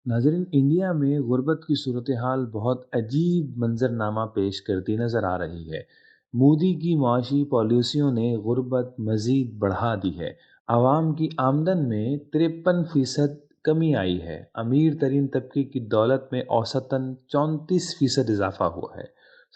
नाज़रीन, इंडिया में गुर्बत की सूरत हाल बहुत अजीब मंजरनामा पेश करती नज़र आ रही है। मोदी की मुआशी पॉलिसियों ने गुर्बत मज़ीद बढ़ा दी है। आवाम की आमदन में 53% कमी आई है। अमीर तरीन तबके की दौलत में औसतन 34% इजाफा हुआ है।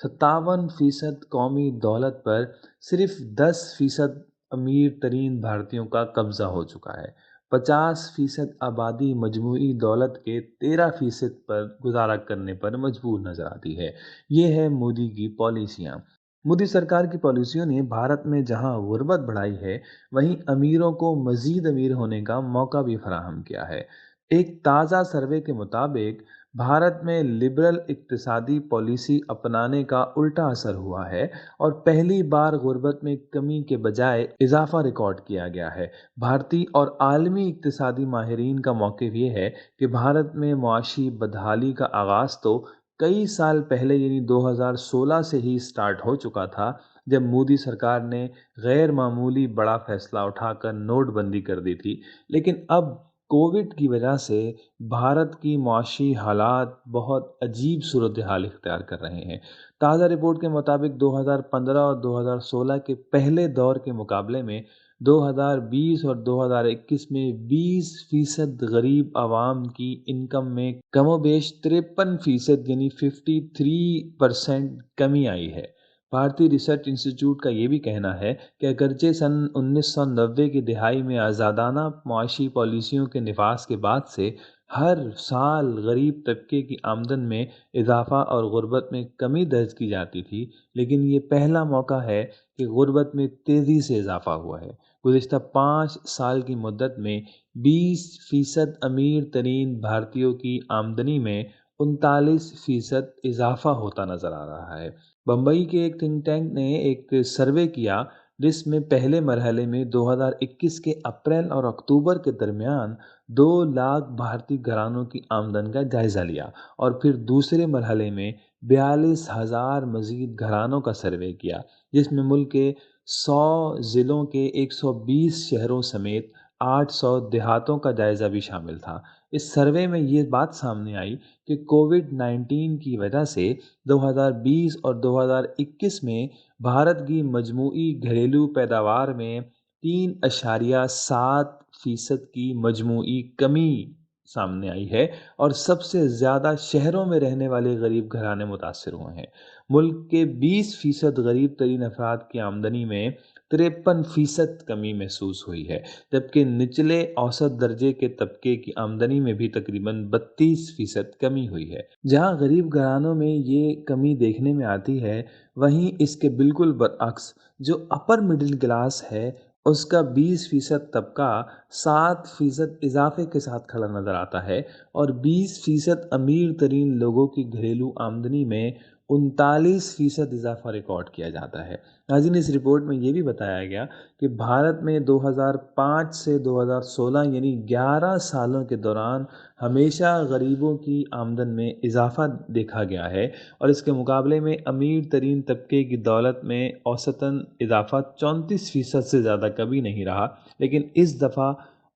57% कौमी दौलत पर सिर्फ 10% अमीर तरीन भारतीयों का कब्ज़ा हो चुका है। 50% आबादी मजमूई दौलत के 13% पर गुजारा करने पर मजबूर नजर आती है। ये है मोदी की पॉलिसियाँ। मोदी सरकार की पॉलिसियों ने भारत में जहां गुर्बत बढ़ाई है, वहीं अमीरों को मजीद अमीर होने का मौका भी फराहम किया है। एक ताज़ा सर्वे के मुताबिक भारत में लिबरल इक्तिसादी पॉलिसी अपनाने का उल्टा असर हुआ है और पहली बार गुर्बत में कमी के बजाय इजाफा रिकॉर्ड किया गया है। भारतीय और आलमी इक्तिसादी माहिरीन का मौक़िफ़ ये है कि भारत में मुआशी बदहाली का आगाज़ तो कई साल पहले यानी 2016 से ही स्टार्ट हो चुका था, जब मोदी सरकार ने गैर मामूली बड़ा फैसला उठाकर नोटबंदी कर दी थी। लेकिन अब कोविड की वजह से भारत की मुआशी हालात बहुत अजीब सूरत हाल इख्तियार कर रहे हैं। ताज़ा रिपोर्ट के मुताबिक 2015 और 2016 के पहले दौर के मुकाबले में 2020 और 2021 में 20% गरीब आवाम की इनकम में कमोबेश 53% यानी 53% कमी आई है। भारतीय रिसर्च इंस्टीट्यूट का ये भी कहना है कि अगरचे सन 1990 की दिहाई में आज़ादाना मुआशी पॉलिसियों के निफाज के बाद से हर साल गरीब तबके की आमदन में इजाफा और गुर्बत में कमी दर्ज की जाती थी, लेकिन ये पहला मौका है कि गुर्बत में तेज़ी से इजाफा हुआ है। गुज़िश्ता 5 साल की मुद्दत में 20% अमीर तरीन भारतीयों की आमदनी में 39% इजाफा होता नज़र आ रहा है। बम्बई के एक थिंक टैंक ने एक सर्वे किया, जिसमें पहले मरहले में 2021 के अप्रैल और अक्टूबर के दरमियान 2 लाख भारतीय घरानों की आमदन का जायज़ा लिया और फिर दूसरे मरहले में 42,000 मज़ीद घरानों का सर्वे किया, जिसमें मुल्क के 100 ज़िलों के 120 शहरों समेत 800 देहातों का जायज़ा भी शामिल था। इस सर्वे में ये बात सामने आई कि कोविड-19 की वजह से 2020 और 2021 में भारत की मजमूई घरेलू पैदावार में 3.7% की मजमूई कमी सामने आई है और सबसे ज़्यादा शहरों में रहने वाले गरीब घराने मुतासर हुए हैं। मुल्क के 20% गरीब तरीन अफराद की आमदनी में 53% कमी महसूस हुई है, जबकि निचले औसत दर्जे के तबके की आमदनी में भी तकरीबन 32% कमी हुई है। जहां गरीब घरानों में ये कमी देखने में आती है, वहीं इसके बिल्कुल बरअक्स जो अपर मिडिल क्लास है, उसका 20% तबका 7% इजाफे के साथ खड़ा नज़र आता है और 20% अमीर तरीन लोगों की घरेलू आमदनी में 39% इजाफा रिकॉर्ड किया जाता है। नाज़रीन, इस रिपोर्ट में ये भी बताया गया कि भारत में 2005 से 2016 यानी 11 सालों के दौरान हमेशा गरीबों की आमदन में इजाफा देखा गया है और इसके मुकाबले में अमीर तरीन तबके की दौलत में औसतन इजाफा 34% से ज़्यादा कभी नहीं रहा। लेकिन इस दफ़ा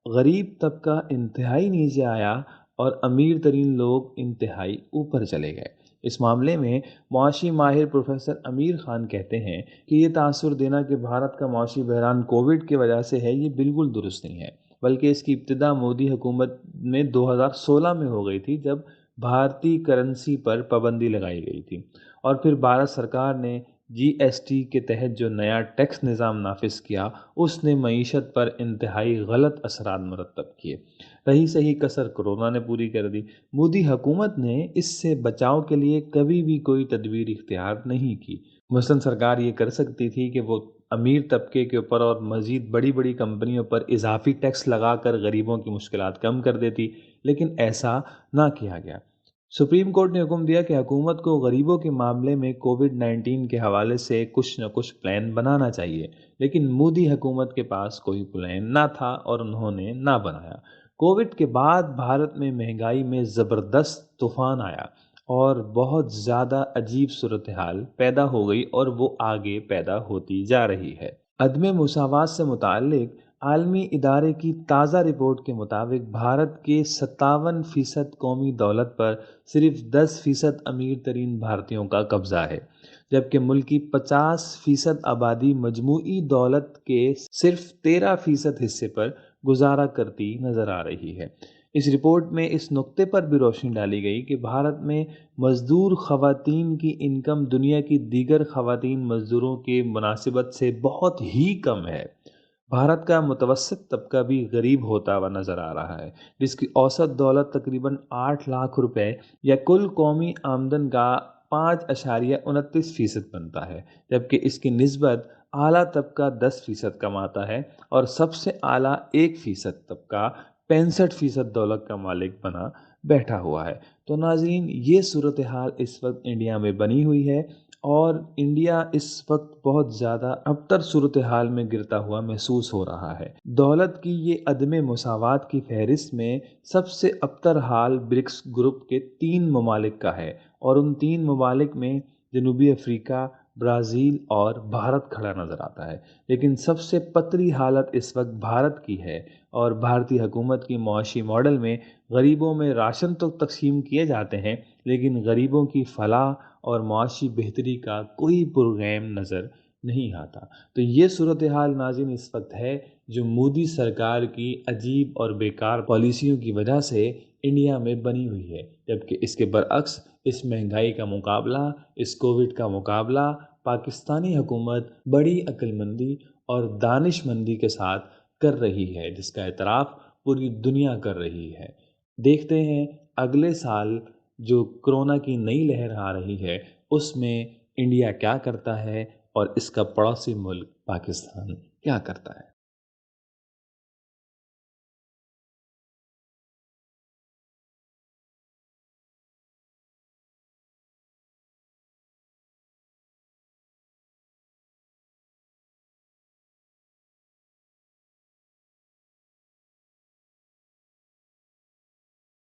गरीब तबका इंतहाई नीचे आया और अमीर तरीन लोग इंतहाई ऊपर चले गए। इस मामले में मुआशी माहिर प्रोफेसर अमीर खान कहते हैं कि ये तासुर देना कि भारत का मुआशी बहरान कोविड की वजह से है, ये बिल्कुल दुरुस्त नहीं है, बल्कि इसकी इब्तिदा मोदी हुकूमत में 2016 में हो गई थी, जब भारतीय करेंसी पर पाबंदी लगाई गई थी और फिर भारत सरकार ने जीएसटी के तहत जो नया टैक्स निज़ाम नाफिज किया, उसने मईशत पर इंतहाई गलत असरात मरतब किए। रही सही कसर कोरोना ने पूरी कर दी। मोदी हुकूमत ने इससे बचाव के लिए कभी भी कोई तदबीर इख्तियार नहीं की। मसलन सरकार ये कर सकती थी कि वो अमीर तबके के ऊपर और मज़ीद बड़ी बड़ी कंपनियों पर इजाफी टैक्स लगाकर गरीबों की मुश्किलात कम कर देती, लेकिन ऐसा ना किया गया। सुप्रीम कोर्ट ने हुक्म दिया कि हुकूमत को गरीबों के मामले में कोविड-19 के हवाले से कुछ न कुछ प्लान बनाना चाहिए, लेकिन मोदी हुकूमत के पास कोई प्लान ना था और उन्होंने ना बनाया। कोविड के बाद भारत में महंगाई में ज़बरदस्त तूफ़ान आया और बहुत ज़्यादा अजीब सूरत हाल पैदा हो गई और वो आगे पैदा होती जा रही है। अदम मुसावात से मुताल्लिक عالمی ادارے کی تازہ رپورٹ کے مطابق بھارت کے 57% قومی دولت پر صرف 10% امیر ترین بھارتیوں کا قبضہ ہے، جبکہ ملک کی 50% آبادی مجموعی دولت کے صرف 13% حصے پر گزارا کرتی نظر آ رہی ہے۔ اس رپورٹ میں اس نقطے پر بھی روشنی ڈالی گئی کہ بھارت میں مزدور خواتین کی انکم دنیا کی دیگر خواتین مزدوروں کے مناسبت سے بہت ہی کم ہے۔ بھارت کا متوسط طبقہ بھی غریب ہوتا ہوا نظر آ رہا ہے، جس کی اوسط دولت تقریباً 8 لاکھ روپے یا کل قومی آمدن کا 5.29% بنتا ہے، جبکہ اس کی نسبت اعلیٰ طبقہ 10% کماتا ہے اور سب سے اعلیٰ 1% طبقہ 65% دولت کا مالک بنا بیٹھا ہوا ہے۔ تو ناظرین، یہ صورتحال اس وقت انڈیا میں بنی ہوئی ہے اور انڈیا اس وقت بہت زیادہ ابتر صورتحال میں گرتا ہوا محسوس ہو رہا ہے۔ دولت کی یہ عدم مساوات کی فہرست میں سب سے ابتر حال برکس گروپ کے 3 ممالک کا ہے، اور ان 3 ممالک میں جنوبی افریقہ، برازیل اور بھارت کھڑا نظر آتا ہے۔ لیکن سب سے پتلی حالت اس وقت بھارت کی ہے، اور بھارتی حکومت کی معاشی ماڈل میں غریبوں میں راشن تو تقسیم کیے جاتے ہیں، لیکن غریبوں کی فلاح اور معاشی بہتری کا کوئی پروگرام نظر نہیں آتا۔ تو یہ صورتحال ناظرین اس وقت ہے جو مودی سرکار کی عجیب اور بیکار پالیسیوں کی وجہ سے انڈیا میں بنی ہوئی ہے، جبکہ اس کے برعکس اس مہنگائی کا مقابلہ، اس کووڈ کا مقابلہ پاکستانی حکومت بڑی عقل مندی اور دانش مندی کے ساتھ کر رہی ہے، جس کا اعتراف پوری دنیا کر رہی ہے۔ دیکھتے ہیں اگلے سال جو کرونا کی نئی لہر آ رہی ہے اس میں انڈیا کیا کرتا ہے اور اس کا پڑوسی ملک پاکستان کیا کرتا ہے۔